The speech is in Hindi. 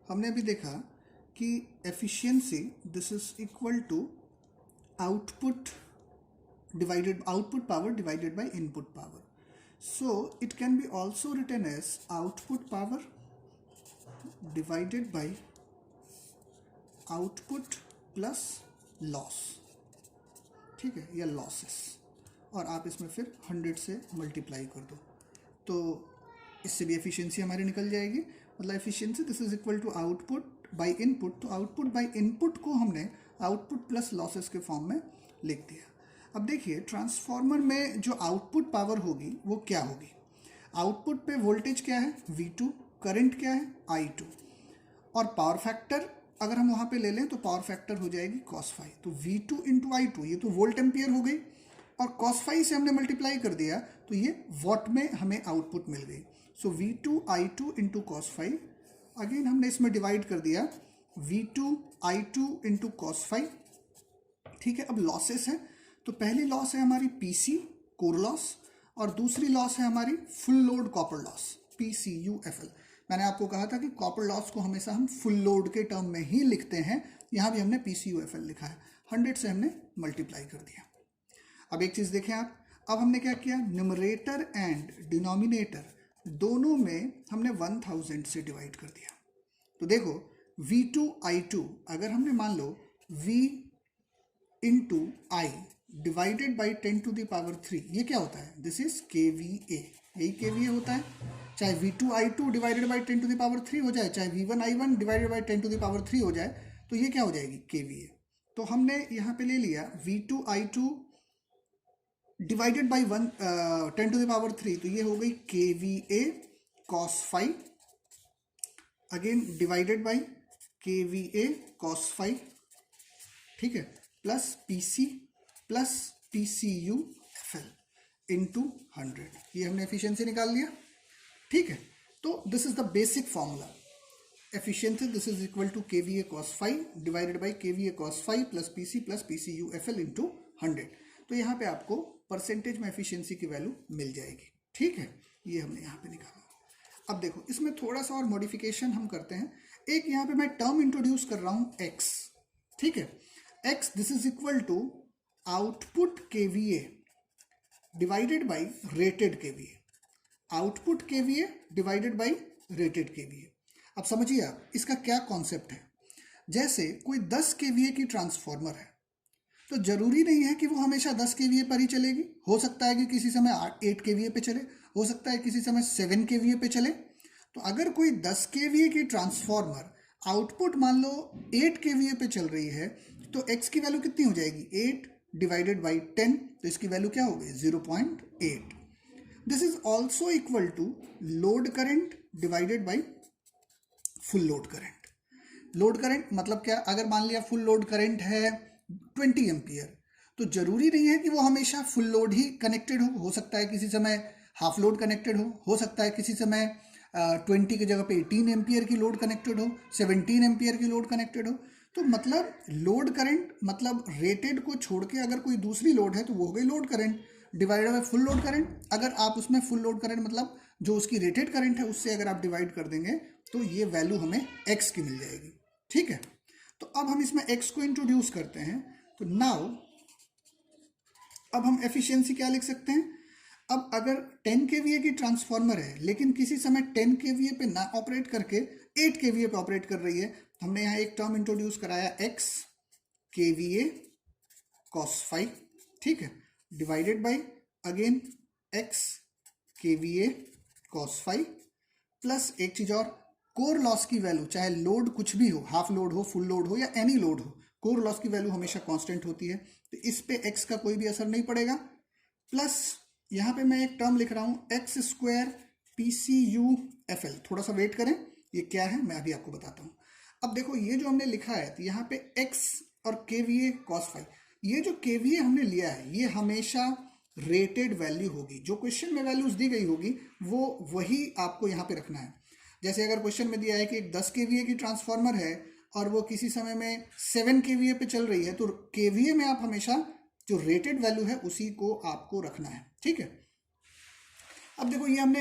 हमने अभी देखा कि efficiency this is equal to output power divided by input power. So it can be also written as output power divided by output plus loss, ठीक है, या losses, और आप इसमें फिर 100 से मल्टीप्लाई कर दो तो इससे भी एफिशिएंसी हमारी निकल जाएगी। मतलब efficiency this is equal to output by input, तो आउटपुट बाय इनपुट को हमने आउटपुट प्लस लॉसेस के फॉर्म में लिख दिया। अब देखिए ट्रांसफार्मर में जो आउटपुट पावर होगी वो क्या होगी। आउटपुट पे वोल्टेज क्या है V2, करंट क्या है I2, और पावर फैक्टर अगर हम वहाँ पे ले लें तो पावर फैक्टर हो जाएगी cos phi। तो V2 इंटू I2 ये तो वोल्ट एम्पियर हो गई, और cos phi से हमने मल्टीप्लाई कर दिया तो ये वॉट में हमें आउटपुट मिल गई। सो V2 I2 into cos phi, again हमने इसमें डिवाइड कर दिया V2 I2 into cos phi, ठीक है। अब लॉसेस है तो पहली लॉस है हमारी PC कोर लॉस, और दूसरी लॉस है हमारी full load copper loss PCUFL। मैंने आपको कहा था कि कॉपर लॉस को हमेशा हम फुल लोड के टर्म में ही लिखते हैं, यहाँ भी हमने PCUFL लिखा है, 100 से हमने मल्टीप्लाई कर दिया। अब एक चीज़ देखें आप, अब हमने क्या किया, न्यूमरेटर एंड डिनोमिनेटर दोनों में हमने 1000 से डिवाइड कर दिया। तो देखो V2 I2 अगर हमने मान लो V into I divided by 10 to the power 3, ये क्या होता है, दिस इज KVA, यही KVA होता है। चाहे V2 I2 divided by 10 to the power 3 हो जाए, चाहे V1 I1 divided by 10 to the power 3 हो जाए, तो ये क्या हो जाएगी KVA। तो हमने यहाँ पे ले लिया V2 I2 divided by 10 to the power 3, तो ये हो गई KVA cos phi, again divided by KVA cos phi, ठीक है, plus PC plus PCUFL into 100, ये हमने एफिशिएंसी निकाल लिया, ठीक है। तो this is the basic formula, efficiency this is equal to KVA cos phi divided by KVA cos phi plus PC plus PCUFL into 100। तो यहाँ पे आपको परसेंटेज में एफिशिएंसी की वैल्यू मिल जाएगी, ठीक है, ये हमने यहाँ पे निकाला। अब देखो इसमें थोड़ा सा और मॉडिफिकेशन हम करते हैं। एक यहाँ पे मैं टर्म इंट्रोड्यूस कर रहा हूँ X, ठीक है, X this is equal to output KVA divided by rated KVA, output KVA divided by rated KVA। अब समझिए आप इसका क्या कॉन्सेप्ट है। जैसे कोई 10 KVA की ट्रांसफॉर्मर है तो जरूरी नहीं है कि वो हमेशा 10 KVA पर ही चलेगी, हो सकता है कि किसी समय 8 KVA पे चले, हो सकता है किसी समय 7 KVA पे चले। तो अगर कोई 10 KVA की ट्रांसफॉर्मर आउटपुट मान लो 8 KVA पे चल रही है तो X की वैल्यू कितनी हो जाएगी, 8 डिवाइडेड बाई 10, तो इसकी वैल्यू क्या हो गई 0.8। This is also equal to load current divided by full load current. Load current मतलब क्या, अगर मान लिया फुल लोड करंट है 20 एम्पियर, तो जरूरी नहीं है कि वो हमेशा फुल लोड ही कनेक्टेड हो सकता है किसी समय हाफ लोड कनेक्टेड हो सकता है किसी समय 20 की जगह पे 18 एम्पियर की लोड कनेक्टेड हो, 17 एम्पियर की लोड कनेक्टेड हो। तो मतलब लोड करंट मतलब रेटेड को छोड़ के अगर कोई दूसरी लोड है तो वो हो गई load current divided by full load current. अगर आप उसमें फुल लोड करंट मतलब जो उसकी रेटेड करंट है उससे अगर आप डिवाइड कर देंगे तो ये वैल्यू हमें X की मिल जाएगी, ठीक है। तो अब हम इसमें X को इंट्रोड्यूस करते हैं, तो नाउ अब हम एफिशिएंसी क्या लिख सकते हैं। अब अगर 10 KVA की ट्रांसफॉर्मर है लेकिन किसी समय 10 KVA पे ना ऑपरेट करके 8 KVA पे ऑपरेट कर रही है, तो हमने यहाँ एक टर्म इंट्रोड्यूस कराया X KVA cos phi, ठीक है, divided by again X KVA cos phi plus एक चीज और, कोर लॉस की वैल्यू चाहे लोड कुछ भी हो, हाफ लोड हो, फुल लोड हो या एनी लोड हो, कोर लॉस की वैल्यू हमेशा कांस्टेंट होती है, तो इस पे X का कोई भी असर नहीं पड़ेगा। प्लस यहाँ पे मैं एक टर्म लिख रहा हूँ X स्क्वायर PCUFL, थोड़ा सा वेट करें, ये क्या है मैं अभी आपको बताता हूँ। अब देखो ये जो हमने लिखा है तो यहाँ पे X और KVA cos phi, ये जो KVA हमने लिया है ये हमेशा रेटेड वैल्यू होगी, जो क्वेश्चन में वैल्यूज दी गई होगी वो वही आपको यहाँ पे रखना है। जैसे अगर क्वेश्चन में दिया है कि एक 10 KVA की ट्रांसफॉर्मर है और वो किसी समय में 7 KVA पे चल रही है, तो KVA में आप हमेशा जो रेटेड वैल्यू है उसी को आपको रखना है, ठीक है। अब देखो ये हमने